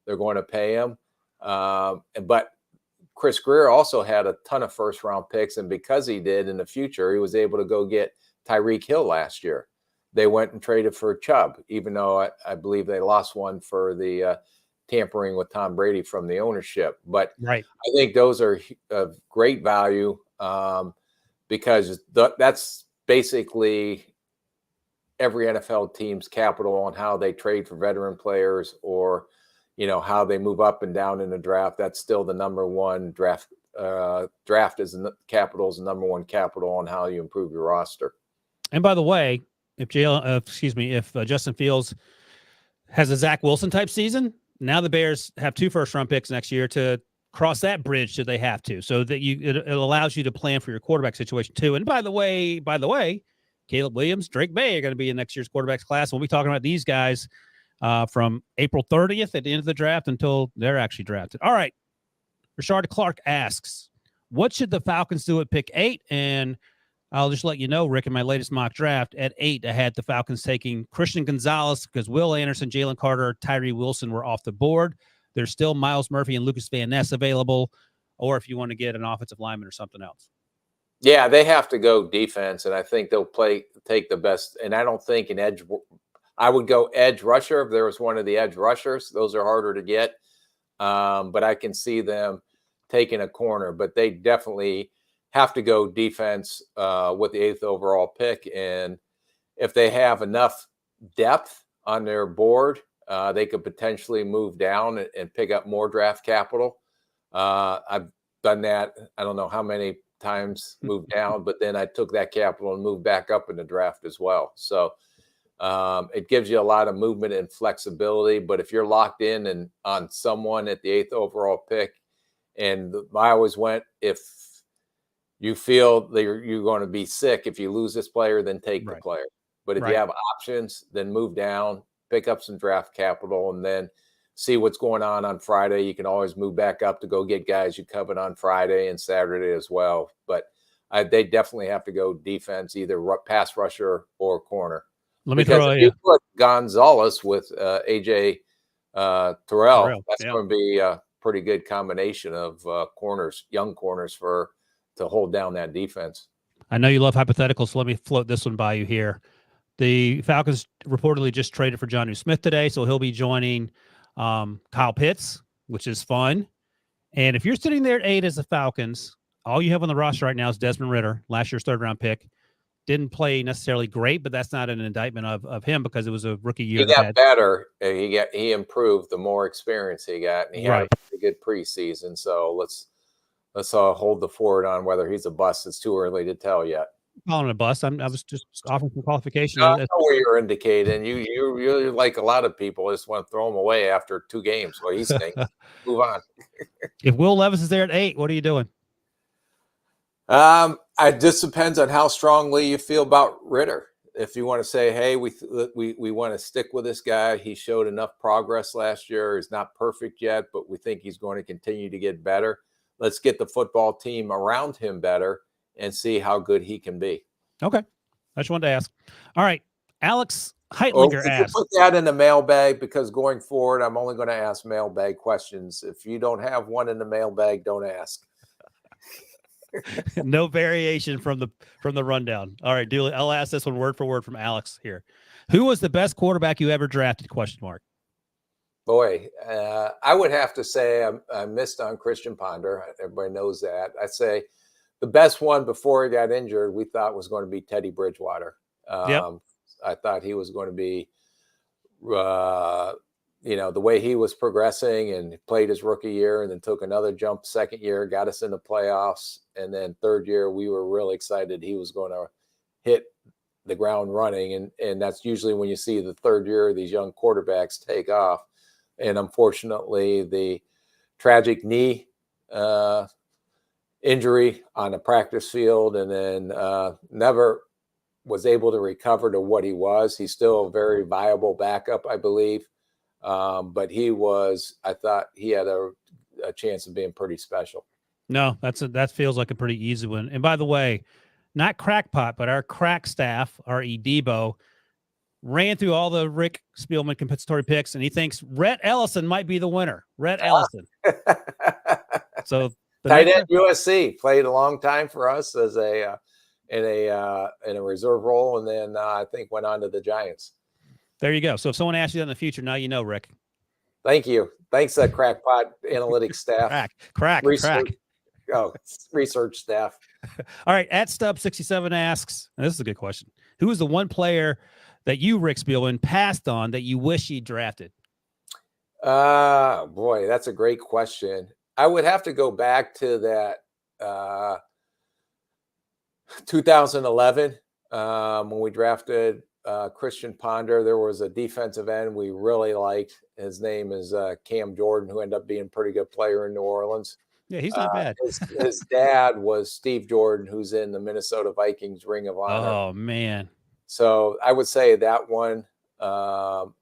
Speaker 2: They're going to pay him. But Chris Greer also had a ton of first-round picks, and because he did in the future, he was able to go get Tyreek Hill last year. They went and traded for Chubb, even though I believe they lost one for the tampering with Tom Brady from the ownership. But
Speaker 1: right.
Speaker 2: I think those are of great value because that's basically every NFL team's capital on how they trade for veteran players, or how they move up and down in the draft. That's still the number one draft. Draft is capital is the number one capital on how you improve your roster.
Speaker 1: And by the way, if Justin Fields has a Zach Wilson type season, now the Bears have 2 first-round picks next year to cross that bridge should they have to, so that it allows you to plan for your quarterback situation too. And by the way, Caleb Williams, Drake May are going to be in next year's quarterbacks class. We'll be talking about these guys from April 30th at the end of the draft until they're actually drafted. All right. Richard Clark asks, what should the Falcons do at pick 8? And I'll just let you know, Rick, in my latest mock draft at 8, I had the Falcons taking Christian Gonzalez because Will Anderson, Jalen Carter, Tyree Wilson were off the board. There's still Miles Murphy and Lucas Van Ness available, or if you want to get an offensive lineman or something else.
Speaker 2: Yeah, they have to go defense, and I think they'll take the best. And I don't think an edge. I would go edge rusher if there was one of the edge rushers. Those are harder to get, but I can see them taking a corner. But they definitely have to go defense with the 8th overall pick. And if they have enough depth on their board, they could potentially move down and pick up more draft capital. I've done that. I don't know how many times, moved down, but then I took that capital and moved back up in the draft as well. So it gives you a lot of movement and flexibility. But if you're locked in and on someone at the 8th overall pick, and I always went, if you feel that you're going to be sick if you lose this player, then take the player. But if you have options, then move down, pick up some draft capital, and then see what's going on Friday. You can always move back up to go get guys you covered on Friday and Saturday as well. But they definitely have to go defense, either pass rusher or corner. If you put Gonzalez with AJ Terrell, that's going to be a pretty good combination of corners, young corners to hold down that defense.
Speaker 1: I know you love hypotheticals, so let me float this one by you here. The Falcons reportedly just traded for Jonnu Smith today, so he'll be joining Kyle Pitts, which is fun. And if you're sitting there at 8 as the Falcons, all you have on the roster right now is Desmond Ridder, last year's 3rd-round pick. Didn't play necessarily great, but that's not an indictment of him because it was a rookie year.
Speaker 2: He got better. He improved the more experience he got, and he had a pretty good preseason. So let's hold the fort on whether he's a bust. It's too early to tell yet.
Speaker 1: calling it a bust. I was just offering some qualification.
Speaker 2: I know where you're indicating. You're like a lot of people just want to throw him away after 2 games. Well, he stinks. Move on.
Speaker 1: If Will Levis is there at 8, what are you doing?
Speaker 2: It just depends on how strongly you feel about Ritter. If you want to say, hey, we want to stick with this guy. He showed enough progress last year. He's not perfect yet, but we think he's going to continue to get better. Let's get the football team around him better and see how good he can be.
Speaker 1: Okay. I just wanted to ask. All right. Alex Heitlinger asked.
Speaker 2: Put that in the mailbag, because going forward, I'm only going to ask mailbag questions. If you don't have one in the mailbag, don't ask.
Speaker 1: No variation from the rundown. All right, Dooley, I'll ask this one word for word from Alex here. Who was the best quarterback you ever drafted? ?
Speaker 2: Boy, I would have to say I missed on Christian Ponder. Everybody knows that. I'd say the best one before he got injured, we thought was going to be Teddy Bridgewater.
Speaker 1: Yep.
Speaker 2: I thought he was going to be, the way he was progressing, and played his rookie year and then took another jump second year, got us in the playoffs. And then third year, we were really excited he was going to hit the ground running. And that's usually when you see the third year, these young quarterbacks take off. And unfortunately, the tragic knee injury on the practice field, and then never was able to recover to what he was. He's still a very viable backup, I believe. But I thought he had a chance of being pretty special.
Speaker 1: No, that feels like a pretty easy one. And by the way, not crackpot, but our crack staff, our Debo, ran through all the Rick Spielman compensatory picks, and he thinks Rhett Ellison might be the winner. Rhett Ellison. So
Speaker 2: tight end USC, played a long time for us as in a reserve role, and then I think went on to the Giants.
Speaker 1: There you go. So if someone asks you that in the future, now you know, Rick.
Speaker 2: Thank you. Thanks, crackpot analytics staff.
Speaker 1: Crack.
Speaker 2: Research staff.
Speaker 1: All right. At Stub67 asks, and this is a good question. Who is the one player that you, Rick Spielman, passed on that you wish he drafted?
Speaker 2: Boy, that's a great question. I would have to go back to that 2011 when we drafted Christian Ponder. There was a defensive end we really liked. His name is Cam Jordan, who ended up being a pretty good player in New Orleans.
Speaker 1: Yeah, he's not bad.
Speaker 2: His dad was Steve Jordan, who's in the Minnesota Vikings Ring of Honor.
Speaker 1: Oh, man.
Speaker 2: So I would say that one,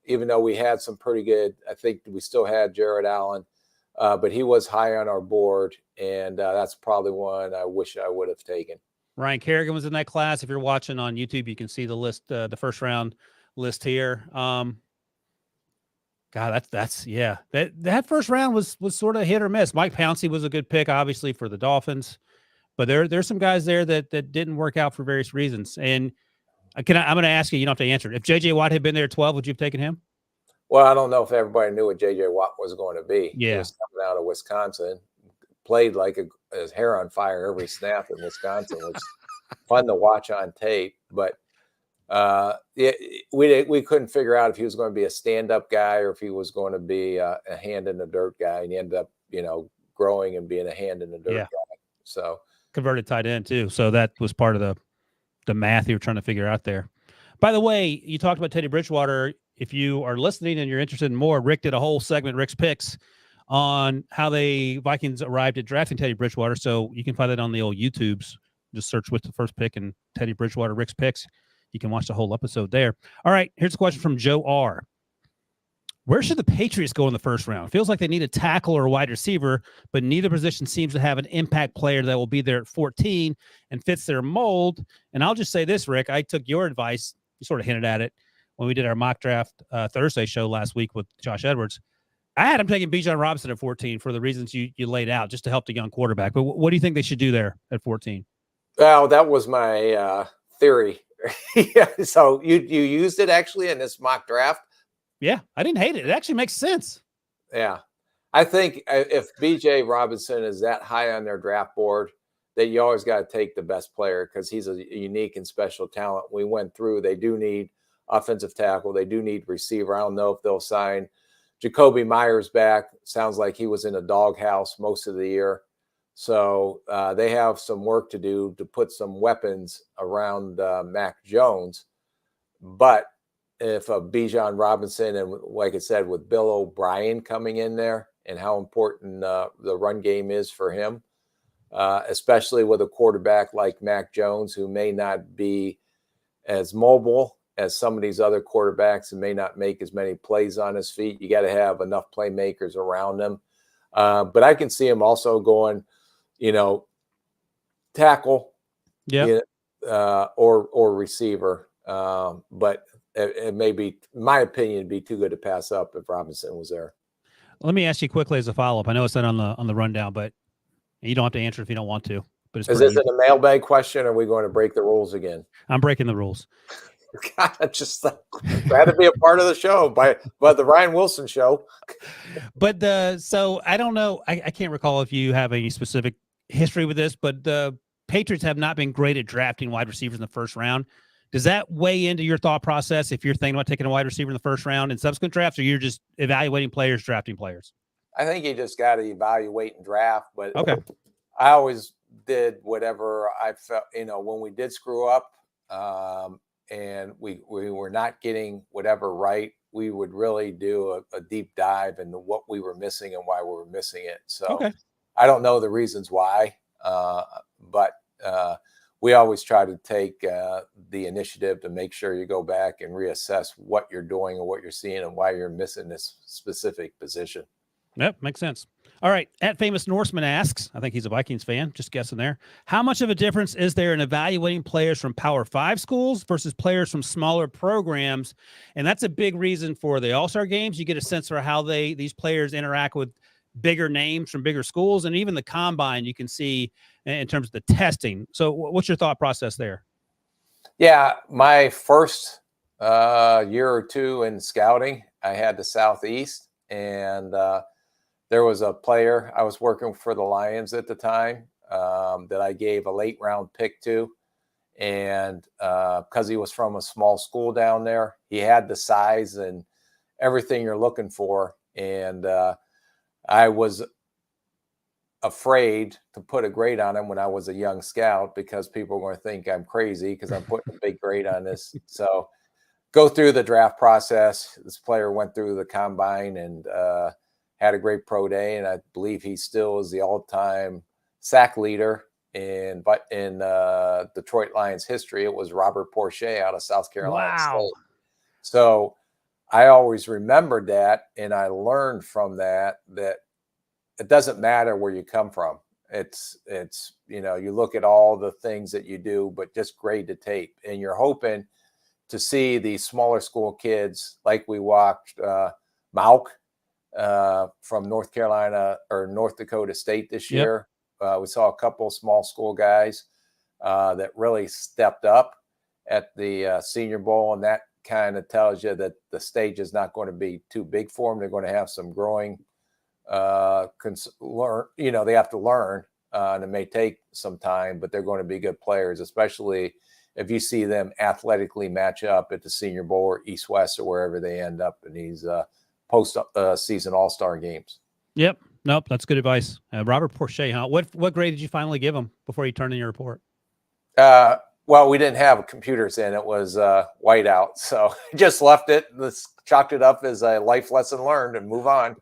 Speaker 2: even though we had some pretty good, I think we still had Jared Allen, but he was high on our board, and that's probably one I wish I would have taken.
Speaker 1: Ryan Kerrigan was in that class. If you're watching on YouTube, you can see the list, the first round list here. God, that first round was sort of hit or miss. Mike Pouncey was a good pick, obviously, for the Dolphins, but there's some guys there that didn't work out for various reasons. And I'm going to ask you, you don't have to answer it. If J.J. Watt had been there at 12, would you have taken him?
Speaker 2: Well, I don't know if everybody knew what J.J. Watt was going to be.
Speaker 1: Yeah.
Speaker 2: He was coming out of Wisconsin, played like his hair on fire every snap in Wisconsin, which is fun to watch on tape. But we couldn't figure out if he was going to be a stand-up guy or if he was going to be a hand in the dirt guy. And he ended up, growing and being a hand in the dirt guy. So
Speaker 1: converted tight end too. So that was part of the math you were trying to figure out there. By the way, you talked about Teddy Bridgewater. If you are listening and you're interested in more, Rick did a whole segment, Rick's Picks, on how the Vikings arrived at drafting Teddy Bridgewater. So you can find that on the old YouTubes. Just search with the first pick and Teddy Bridgewater, Rick's Picks. You can watch the whole episode there. All right, here's a question from Joe R. Where should the Patriots go in the first round? Feels like they need a tackle or a wide receiver, but neither position seems to have an impact player that will be there at 14 and fits their mold. And I'll just say this, Rick, I took your advice. You sort of hinted at it when we did our mock draft Thursday show last week with Josh Edwards. I had him taking Bijan Robinson at 14 for the reasons you laid out, just to help the young quarterback. But what do you think they should do there at 14?
Speaker 2: Well, that was my theory. So you used it actually in this mock draft?
Speaker 1: Yeah, I didn't hate it. It actually makes sense.
Speaker 2: Yeah. I think if B.J. Robinson is that high on their draft board, that you always got to take the best player because he's a unique and special talent. We went through, they do need offensive tackle. They do need receiver. I don't know if they'll sign Jacoby Myers back. Sounds like he was in a doghouse most of the year. So they have some work to do to put some weapons around Mac Jones. But if Bijan Robinson and, like I said, with Bill O'Brien coming in there and how important the run game is for him, especially with a quarterback like Mac Jones, who may not be as mobile as some of these other quarterbacks and may not make as many plays on his feet. You got to have enough playmakers around him. But I can see him also going, tackle, or receiver. But it may be, in my opinion, be too good to pass up if Robinson was there.
Speaker 1: Let me ask you quickly as a follow-up. I know it's not on the rundown, but you don't have to answer if you don't want to. But
Speaker 2: Is this a mailbag question, or are we going to break the rules again?
Speaker 1: I'm breaking the rules.
Speaker 2: God, just glad to be a part of the show by the Ryan Wilson show.
Speaker 1: But so I don't know. I can't recall if you have any specific history with this, but the Patriots have not been great at drafting wide receivers in the first round. Does that weigh into your thought process if you're thinking about taking a wide receiver in the first round in subsequent drafts, or you're just evaluating players, drafting players?
Speaker 2: I think you just got to evaluate and draft. But
Speaker 1: okay,
Speaker 2: I always did whatever I felt, when we did screw up and we were not getting whatever right, we would really do a deep dive into what we were missing and why we were missing it. So I don't know the reasons why, but we always try to take the initiative to make sure you go back and reassess what you're doing and what you're seeing and why you're missing this specific position.
Speaker 1: Yep, makes sense. All right. At Famous Norseman asks, I think he's a Vikings fan, just guessing there. How much of a difference is there in evaluating players from Power 5 schools versus players from smaller programs? And that's a big reason for the All-Star games. You get a sense for how these players interact with bigger names from bigger schools, and even the combine you can see in terms of the testing. So what's your thought process there?
Speaker 2: Yeah, my first year or two in scouting, I had the Southeast, and there was a player, I was working for the Lions at the time, that I gave a late round pick to. And because he was from a small school down there, he had the size and everything you're looking for. And I was afraid to put a grade on him when I was a young scout, because people are going to think I'm crazy because I'm putting a big grade on this. So go through the draft process. This player went through the combine and had a great pro day, and I believe he still is the all-time sack leader in Detroit Lions history. It was Robert Porcher out of South Carolina State. So I always remembered that, and I learned from that it doesn't matter where you come from. It's you look at all the things that you do, but just grade the tape, and you're hoping to see these smaller school kids, like we watched Mauk from North Carolina or North Dakota State this year. We saw a couple of small school guys that really stepped up at the Senior Bowl, and that kind of tells you that the stage is not going to be too big for them. They're going to have some growing, they have to learn, and it may take some time, but they're going to be good players, especially if you see them athletically match up at the Senior Bowl or East-West or wherever they end up in these post-season All-Star games.
Speaker 1: Yep. Nope. That's good advice. Robert Porcher, huh? What grade did you finally give him before you turned in your report?
Speaker 2: Well, we didn't have computers in. It was whiteout. So just left it, chalked it up as a life lesson learned and move on.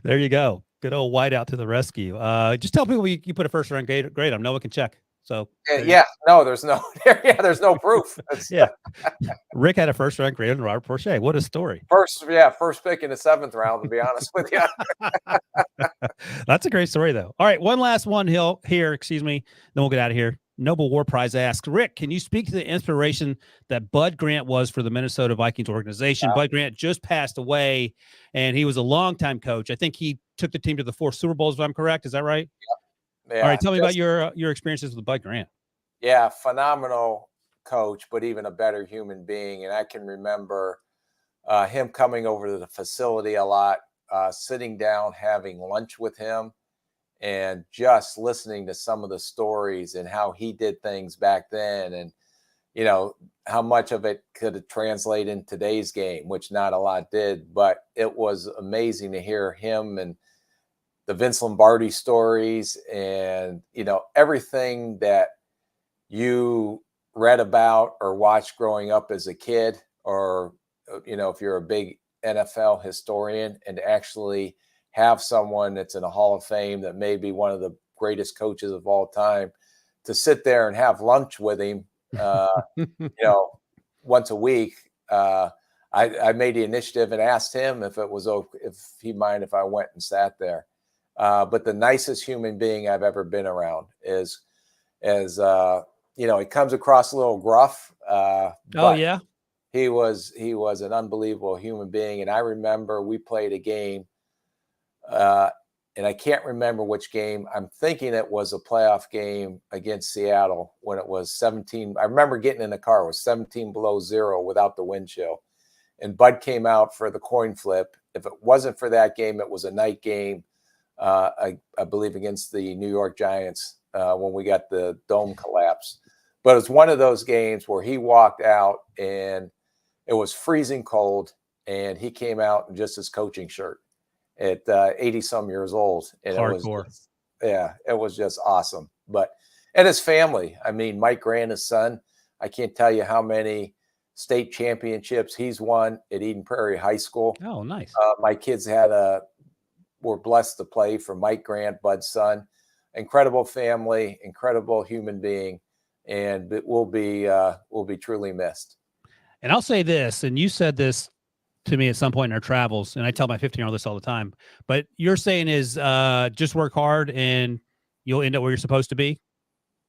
Speaker 1: There you go. Good old whiteout to the rescue. Just tell people you put a first-round grade on. No one can check. So
Speaker 2: there's no proof.
Speaker 1: Rick had a first-round grade on Robert Porcher. What a story!
Speaker 2: First pick in the 7th round, to be honest with you.
Speaker 1: That's a great story, though. All right, one last one here. Excuse me. Then we'll get out of here. Noble War Prize asks, Rick, can you speak to the inspiration that Bud Grant was for the Minnesota Vikings organization? Bud Grant just passed away, and he was a longtime coach. I think he took the team to the 4 Super Bowls, if I'm correct. Is that right?
Speaker 2: Yeah,
Speaker 1: all right, tell me about your experiences with Bud Grant.
Speaker 2: Yeah, phenomenal coach, but even a better human being. And I can remember him coming over to the facility a lot, sitting down, having lunch with him, and just listening to some of the stories and how he did things back then, and how much of it could translate in today's game, which not a lot did. But it was amazing to hear him and the Vince Lombardi stories and, everything that you read about or watched growing up as a kid, or, if you're a big NFL historian, and to actually have someone that's in a Hall of Fame that may be one of the greatest coaches of all time, to sit there and have lunch with him, once a week. I made the initiative and asked him if he'd mind if I went and sat there. But the nicest human being I've ever been around is he comes across a little gruff.
Speaker 1: Oh yeah.
Speaker 2: He was an unbelievable human being. And I remember we played a game, and I can't remember which game. I'm thinking it was a playoff game against Seattle when it was 17. I remember getting in the car. It was 17 below zero without the wind chill. And Bud came out for the coin flip. If it wasn't for that game, it was a night game, I believe, against the New York Giants when we got the dome collapse. But it was one of those games where he walked out and it was freezing cold, and he came out in just his coaching shirt at 80-some years old. And
Speaker 1: hardcore.
Speaker 2: It was just awesome. And his family, I mean, Mike Grant, his son, I can't tell you how many state championships he's won at Eden Prairie High School.
Speaker 1: Oh, nice.
Speaker 2: My kids were blessed to play for Mike Grant, Bud's son. Incredible family, incredible human being, and it will be truly missed.
Speaker 1: And I'll say this, and you said this to me at some point in our travels, and I tell my 15-year-old this all the time, but you're saying is just work hard and you'll end up where you're supposed to be?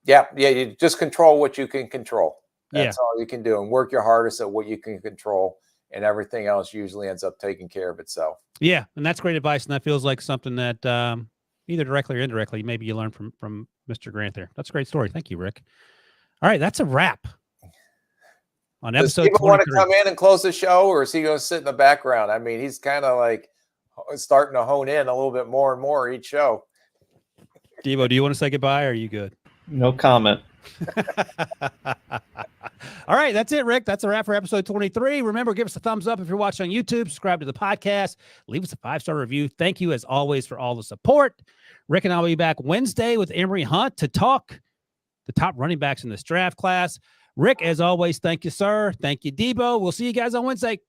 Speaker 2: Yeah, you just control what you can control. That's
Speaker 1: Yeah.
Speaker 2: all you can do, and work your hardest at what you can control, and everything else usually ends up taking care of itself.
Speaker 1: Yeah, and that's great advice, and that feels like something that either directly or indirectly, maybe you learned from Mr. Grant there. That's a great story. Thank you, Rick. All right, that's a wrap on episode 23.
Speaker 2: Does he want to come in and close the show, or is he going to sit in the background? I mean, he's kind of like starting to hone in a little bit more and more each show.
Speaker 1: Debo, do you want to say goodbye, or are you good?
Speaker 8: No comment.
Speaker 1: All right, that's it, Rick. That's a wrap for episode 23. Remember, give us a thumbs up if you're watching on YouTube. Subscribe to the podcast. Leave us a 5-star review. Thank you, as always, for all the support. Rick and I will be back Wednesday with Emory Hunt to talk the top running backs in this draft class. Rick, as always, thank you, sir. Thank you, Debo. We'll see you guys on Wednesday.